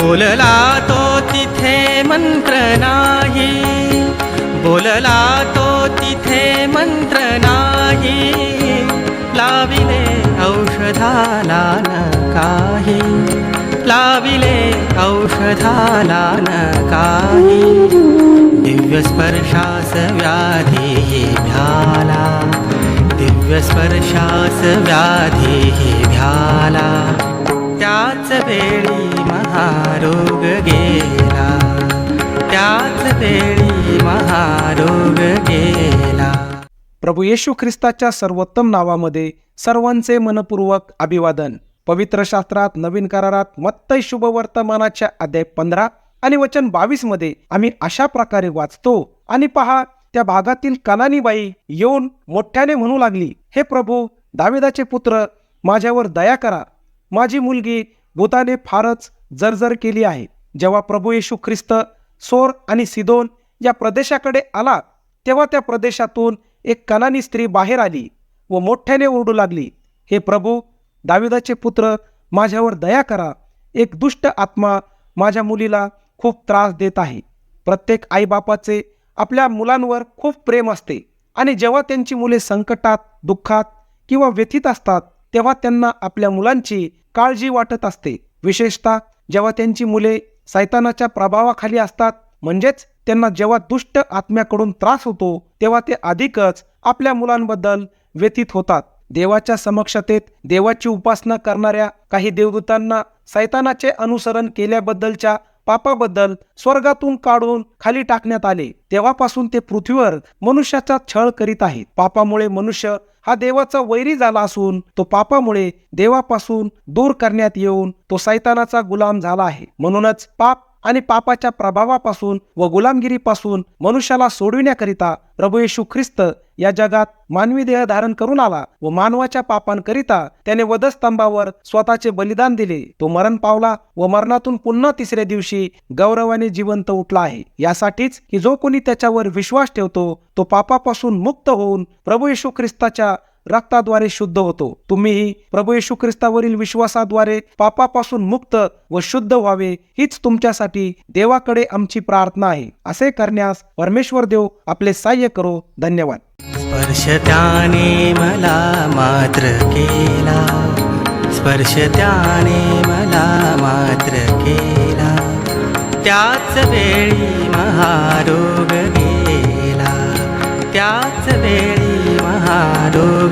बोलला तो तिथे मंत्र नाही, बोलला तो तिथे मंत्र नाही, लाविले औषधाला न काही, लाविले औषधाला न काही, दिव्य स्पर्शास व्याधी भ्याला, दिव्य स्पर्शास व्याधी भ्याला, त्याच वेळी महारोग गेला, त्याच वेळी महारोग गेला. प्रभू येशू ख्रिस्ताच्या सर्वोत्तम नावामध्ये सर्वांचे मनपूर्वक अभिवादन. पवित्र शास्त्रात नवीन करारात मत्तई शुभवर्तमानाच्या अध्याय 15 आणि वचन 22 मध्ये आम्ही अशा प्रकारे वाचतो. आणि पहा, त्या भागातील कनानी बाई येऊन मोठ्याने म्हणू लागली, हे प्रभू, दाविदाचे पुत्र, माझ्यावर दया करा, माझी मुलगी भूताने फारच जर्जर केली आहे. जेव्हा प्रभू येशू ख्रिस्त सोर आणि सिदोन या प्रदेशाकडे आला, तेव्हा त्या प्रदेशातून एक कनानी स्त्री बाहेर आली व मोठ्याने ओरडू लागली, हे प्रभू, दाविदाचे पुत्र, माझ्यावर दया करा, एक दुष्ट आत्मा माझ्या मुलीला खूप त्रास देत आहे. प्रत्येक आईबापाचे आपल्या मुलांवर खूप प्रेम असते आणि जेव्हा त्यांची मुले संकटात, दुःखात किंवा व्यथित असतात, तेव्हा त्यांना आपल्या मुलांची काळजी वाटत असते. विशेषतः जेव्हा त्यांची मुले सैतानाच्या प्रभावाखाली असतात, म्हणजेच त्यांना जेव्हा दुष्ट आत्म्याकडून त्रास होतो, तेव्हा ते अधिकच आपल्या मुलांबद्दल व्यथित होतात. देवाच्या समक्षतेत देवाची उपासना करणाऱ्या काही देवदूतांना सैतानाचे अनुसरण केल्याबद्दलच्या पापाबद्दल स्वर्गातून काढून खाली टाकण्यात आले. तेव्हापासून ते पृथ्वीवर मनुष्याचा छळ करीत आहेत. पापामुळे मनुष्य हा देवाचा वैरी झाला असून तो पापामुळे देवापासून दूर करण्यात येऊन तो सैतानाचा गुलाम झाला आहे. म्हणूनच पाप आणि पापाच्या प्रभावापासून व गुलामगिरीपासून मनुष्याला सोडविण्याकरिता प्रभू येशू ख्रिस्त या जगात मानवी देह धारण करून आला व मानवाच्या पापांकरिता त्याने वधस्तंभावर स्वतःचे बलिदान दिले. तो मरण पावला व मरणातून पुन्हा तिसऱ्या दिवशी गौरवाने जिवंत उठला आहे. यासाठीच की जो कोणी त्याच्यावर विश्वास ठेवतो तो पापापासून मुक्त होऊन प्रभू येशू ख्रिस्ताच्या रक्ताद्वारे शुद्ध होतो. तुम्हीही प्रभू येशू ख्रिस्तावरील विश्वासाद्वारे पापापासून मुक्त व शुद्ध व्हावे, हीच तुमच्यासाठी देवाकडे आमची प्रार्थना आहे. असे करण्यास परमेश्वर देव आपले सहाय्य करो. धन्यवाद. स्पर्श त्याने मला मात्र केला, स्पर्श त्याने मला मात्र केला, त्याच वेळी महारोग गेला, त्याच वेळी महारोग